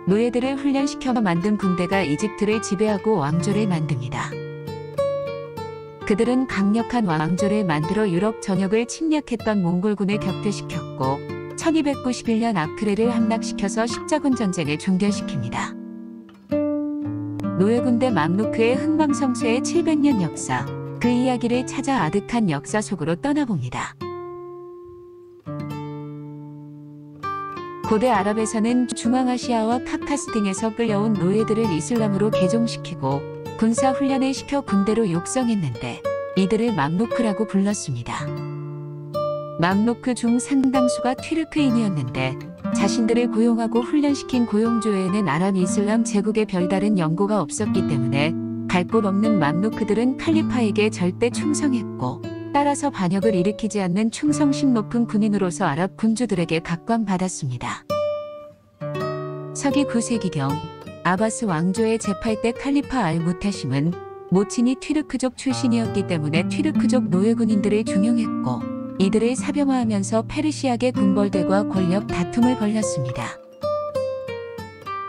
노예들을 훈련시켜 만든 군대가 이집트를 지배하고 왕조를 만듭니다. 그들은 강력한 왕조를 만들어 유럽 전역을 침략했던 몽골군을 격퇴시켰고 1291년 아크레를 함락시켜서 십자군 전쟁을 종결시킵니다. 노예군대 맘루크의 흥망성쇠의 700년 역사, 그 이야기를 찾아 아득한 역사 속으로 떠나봅니다. 고대 아랍에서는 중앙아시아와 카카스 등에서 끌려온 노예들을 이슬람으로 개종시키고 군사훈련을 시켜 군대로 육성했는데 이들을 맘루크라고 불렀습니다. 맘루크 중 상당수가 튀르크인이었는데 자신들을 고용하고 훈련시킨 고용주에는 아랍 이슬람 제국에 별다른 연고가 없었기 때문에 갈 곳 없는 맘루크들은 칼리파에게 절대 충성했고 따라서 반역을 일으키지 않는 충성심 높은 군인으로서 아랍 군주들에게 각광받았습니다. 서기 9세기경 아바스 왕조의 제8대 칼리파 알-무타심은 모친이 튀르크족 출신이었기 때문에 튀르크족 노예군인들을 중용했고 이들을 사병화하면서 페르시아계 군벌들과 권력 다툼을 벌였습니다.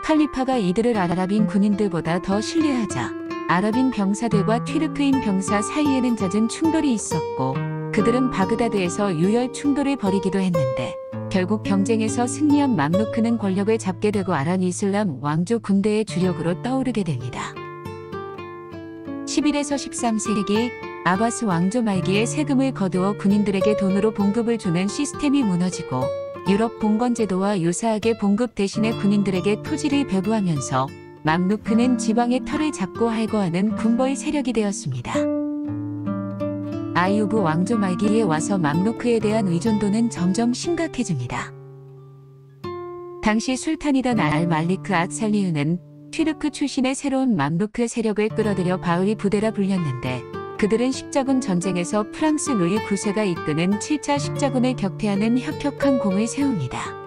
칼리파가 이들을 아랍인 군인들보다 더 신뢰하자 아랍인 병사들과 튀르크인 병사 사이에는 잦은 충돌이 있었고 그들은 바그다드에서 유혈 충돌을 벌이기도 했는데 결국 경쟁에서 승리한 맘루크는 권력을 잡게 되고 아랍 이슬람 왕조 군대의 주력으로 떠오르게 됩니다. 11에서 13세기 아바스 왕조 말기에 세금을 거두어 군인들에게 돈으로 봉급을 주는 시스템이 무너지고 유럽 봉건제도와 유사하게 봉급 대신에 군인들에게 토지를 배부하면서 맘루크는 지방의 털을 잡고 할거하는 군벌 세력이 되었습니다. 아이우브 왕조 말기에 와서 맘루크에 대한 의존도는 점점 심각해집니다. 당시 술탄이던 알-말리크 앗살리우는 튀르크 출신의 새로운 맘루크 세력을 끌어들여 바흐리 부대라 불렸는데 그들은 십자군 전쟁에서 프랑스 루이 9세가 이끄는 7차 십자군을 격퇴하는 혁혁한 공을 세웁니다.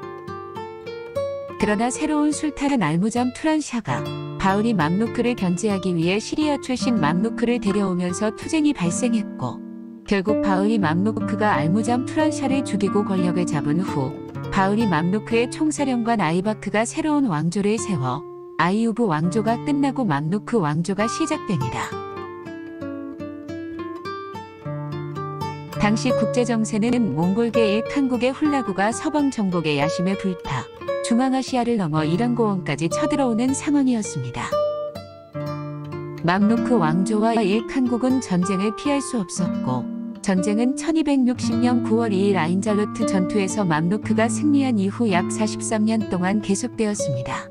그러나 새로운 술탄은 알무잠 투란샤가 바흐리 맘루크를 견제하기 위해 시리아 출신 맘루크를 데려오면서 투쟁이 발생했고 결국 바흐리 맘루크가 알무잠 투란샤를 죽이고 권력을 잡은 후 바흐리 맘루크의 총사령관 아이바크가 새로운 왕조를 세워 아이우브 왕조가 끝나고 맘루크 왕조가 시작됩니다. 당시 국제정세는 몽골계 일칸국의 훌라구가 서방 정복의 야심에 불타 중앙아시아를 넘어 이란 고원까지 쳐들어오는 상황이었습니다. 맘루크 왕조와 일칸국은 전쟁을 피할 수 없었고 전쟁은 1260년 9월 2일 아인잘루트 전투에서 맘루크가 승리한 이후 약 43년 동안 계속되었습니다.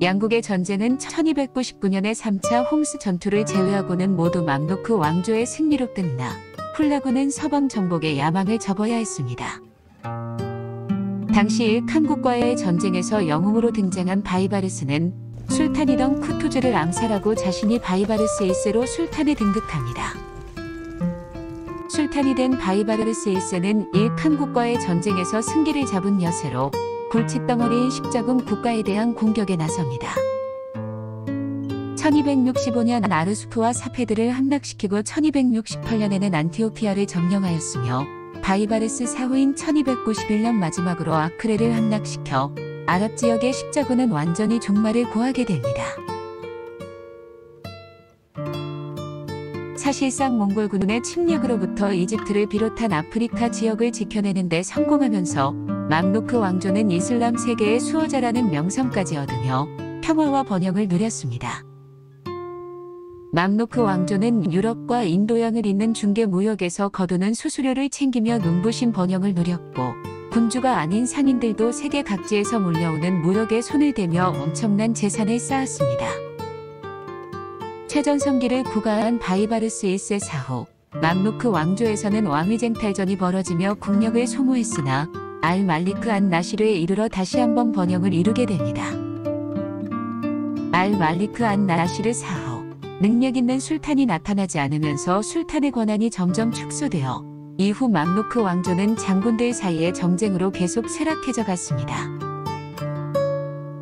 양국의 전쟁은 1299년의 3차 홈스 전투를 제외하고는 모두 맘루크 왕조의 승리로 끝나 훌라구는 서방 정복의 야망을 접어야 했습니다. 당시 일칸국과의 전쟁에서 영웅으로 등장한 바이바르스는 술탄이던 쿠투즈를 암살하고 자신이 바이바르스 1세로 술탄에 등극합니다. 술탄이 된 바이바르스 1세는 일칸국과의 전쟁에서 승기를 잡은 여세로 골칫덩어리인 십자군 국가에 대한 공격에 나섭니다. 1265년 아르수프와 사페드를 함락시키고 1268년에는 안티오피아를 점령하였으며 바이바르스 사후인 1291년 마지막으로 아크레를 함락시켜 아랍 지역의 십자군은 완전히 종말을 고하게 됩니다. 사실상 몽골군의 침략으로부터 이집트를 비롯한 아프리카 지역을 지켜내는 데 성공하면서 맘루크 왕조는 이슬람 세계의 수호자라는 명성까지 얻으며 평화와 번영을 누렸습니다. 맘루크 왕조는 유럽과 인도양을 잇는 중개 무역에서 거두는 수수료를 챙기며 눈부신 번영을 누렸고 군주가 아닌 상인들도 세계 각지에서 몰려오는 무역에 손을 대며 엄청난 재산을 쌓았습니다. 최전성기를 구가한 바이바르스 1세 사후 맘루크 왕조에서는 왕위쟁탈전이 벌어지며 국력을 소모했으나 알-말리크 안-나시르에 이르러 다시 한번 번영을 이루게 됩니다. 알-말리크 안-나시르 사후 능력 있는 술탄이 나타나지 않으면서 술탄의 권한이 점점 축소되어 이후 맘루크 왕조는 장군들 사이의 정쟁으로 계속 쇠락해져 갔습니다.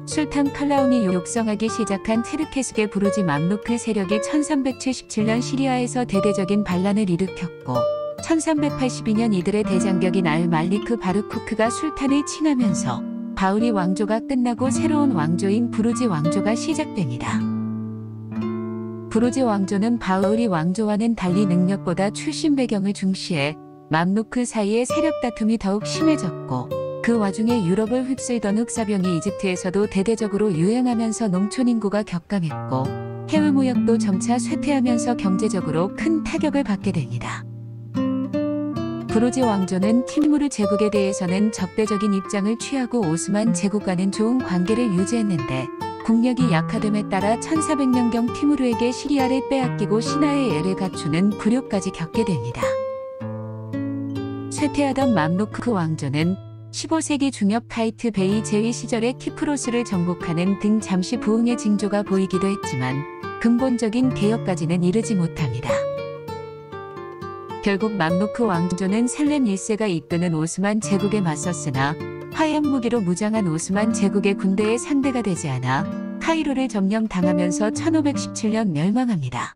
술탄 칼라운이 육성하기 시작한 테르케스게 부르지 맘루크 세력이 1377년 시리아에서 대대적인 반란을 일으켰고 1382년 이들의 대장격인 알-말리크 바르쿠크가 술탄을 칭하면서 바울이 왕조가 끝나고 새로운 왕조인 부르지 왕조가 시작됩니다. 부르지 왕조는 바울이 왕조와는 달리 능력보다 출신 배경을 중시해 맘루크 사이의 세력 다툼이 더욱 심해졌고, 그 와중에 유럽을 휩쓸던 흑사병이 이집트에서도 대대적으로 유행하면서 농촌 인구가 격감했고, 해외 무역도 점차 쇠퇴하면서 경제적으로 큰 타격을 받게 됩니다. 부르지 왕조는 티무르 제국에 대해서는 적대적인 입장을 취하고 오스만 제국과는 좋은 관계를 유지했는데, 국력이 약화됨에 따라 1400년경 티무르에게 시리아를 빼앗기고 신하의 애를 갖추는 굴욕까지 겪게 됩니다. 쇠퇴하던 맘루크 왕조는 15세기 중엽 타이트 베이 제위 시절에 키프로스를 정복하는 등 잠시 부흥의 징조가 보이기도 했지만 근본적인 개혁까지는 이르지 못합니다. 결국 맘루크 왕조는 살렘 1세가 이끄는 오스만 제국에 맞섰으나 화약 무기로 무장한 오스만 제국의 군대의 상대가 되지 않아 카이로를 점령당하면서 1517년 멸망합니다.